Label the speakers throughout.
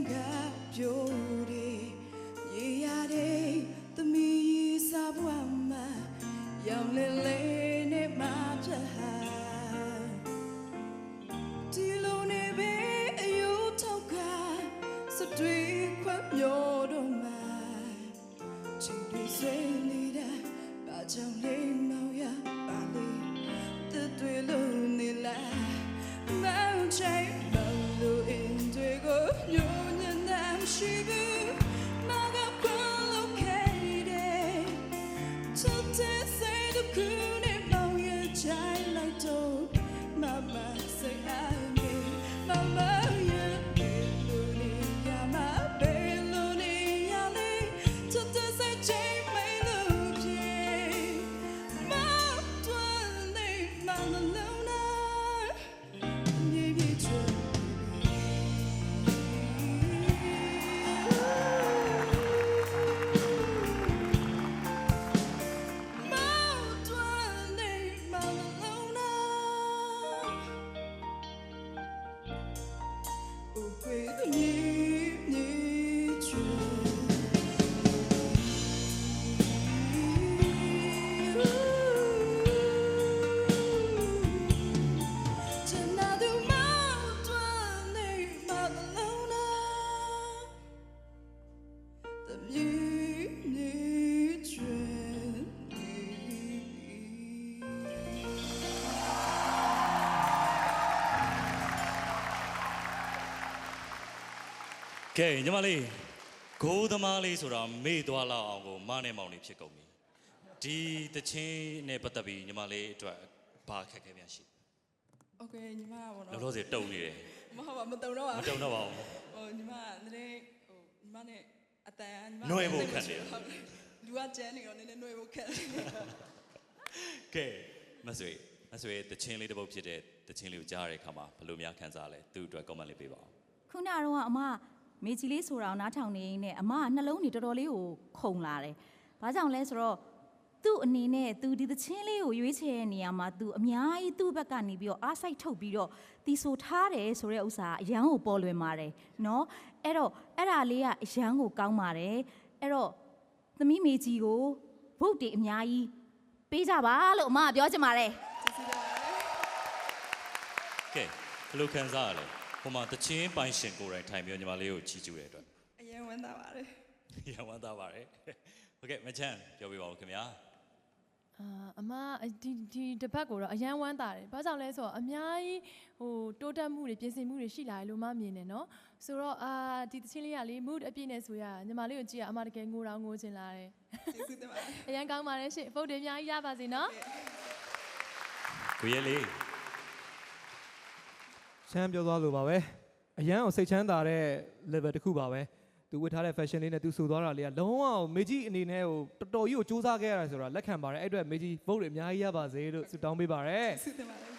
Speaker 1: got beauty yeah day the me sabwama young lily ne ma pha dilo ne be ayu thokka satwe kwat myo do ma ching twi sway ni da ba chang le mau ya ba le the twi lo ni la mau chai mau lo in twi go yo nyan nam shi bu ma ga kwalo kaide to te say the kune mau ya chai like to mama say I mean mama ya lo ni ya ma be lo ni ya le to te say chai mai lo pie ma twa le ma lo na ni bi chu
Speaker 2: ကဲညီမလေးဂိုးသမားလေးဆိုတာမေ့သွားလောက်အောင်ကိုမနဲ့မောင်လေးဖြစ်ကုန်ပြီဒီတချင်းနဲ့ပတ်သက်ပြီးညီမလေးအတွက်ဘာခက်ခဲများရှိ
Speaker 1: Okay ညီမပါတော့
Speaker 2: လောလောဆယ်တုံနေတယ်
Speaker 1: မဟုတ်ပါမတုံတော့ပါ
Speaker 2: မတုံတော့ပါဘူး
Speaker 1: ဟိုညီမနည်းညီမနဲ့အတန်ညီမ
Speaker 2: နှွဲဖို့ခက်တယ်
Speaker 1: လူကကျန်းနေတော့နည်းနည်းနှွဲဖို့ခက်တယ်
Speaker 2: ကဲမဆွေတချင်းလေးတစ်ပုတ်ဖြစ်တဲ့တချင်းလေးကိုကြားရတဲ့အခါမှာဘယ်လိုများခံစားလဲသူ့အတွက် comment လေးပေးပါဦး
Speaker 3: ခုနကတော့အမမေကြီးလေးဆိုတာကိုနားထောင်နေနဲ့အမကနှလုံးတွေတော်တော်လေးကိုခုန်လာတယ်။ဘာကြောင့်လဲဆိုတော့သူ့အနေနဲ့သူဒီသချင်းလေးကိုရွေးချယ်တဲ့နေရာမှာသူအများကြီးသူ့ဘက်ကနေပြီးတော့အားစိုက်ထုတ်ပြီးတော့တီဆိုထားတယ်ဆိုတဲ့ဥစ္စာအရန်ကိုပေါ်လွင်ပါတယ်နော်။အဲ့တော့အဲ့ဒါလေးကအရန်ကိုကောင်းပါတယ်။အဲ့တော့သမီးမေကြီးကိုဗုတ်တွေအများကြီးပေးကြပါလို့အမကပြောချင်ပါတယ်
Speaker 2: ကဲဘယ်လိုခံစားရလဲဟိုမှာတချင်းပိုင်ရှင်ကိုယ်တိုင်ထိုင်ပြီးညီမလေးကိုချီးကျူးတဲ့အတွက်
Speaker 1: အရင်ဝန်တာပါတယ်
Speaker 2: ရဝမ်းသာပါတယ်ဟုတ်ကဲ့မချမ်းပြောပြပါဦးခင်ဗျာ
Speaker 4: အမဒီတပတ်ကိုတော့အရန်ဝမ်းသာတယ်။ဘာကြောင့်လဲဆိုတော့အများကြီးဟိုတိုးတက်မှုတွေပြင်ဆင်မှုတွေရှိလာတယ်လို့မှမြင်တယ်နော်။ဆိုတော့ဒီသချင်းလေးကလေ mood အပြည့်နဲ့ဆိုရညီမလေးကိုကြည့်ရအမတကယ်ငိုတော့ငိုချင်လာတယ်
Speaker 1: ကျေးဇူးတင်ပါတယ်
Speaker 4: ။အရန်ကောင်းပါတယ်ရှင့်။ဖုတ်တွေအများကြီးရပါစေနော်
Speaker 2: ကိုရဲလေး
Speaker 5: ချမ်းပြောသွားလို့ပါပဲအရန်ကိုစိတ်ချမ်းသာတဲ့ level တစ်ခုပါပဲသူဝတ်ထားတဲ့ fashion လေးနဲ့သူဆိုသွားတာလေးကလုံးဝမေကြီးအနေနဲ့ဟိုတော်တော်ကြီးကိုစူးစမ်းခဲ့ရတယ်ဆိုတာလက်ခံပါတယ်အဲ့အတွက်မေကြီး vote တွေအများကြီးရပါစေလို့ဆုတောင်းပေးပါတယ်
Speaker 1: ကျေးဇူးတင်ပါတယ်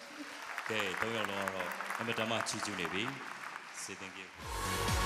Speaker 2: ကဲ၃ယောက်လုံးကတော့အမတမချီးကျူးနေပြီ say thank you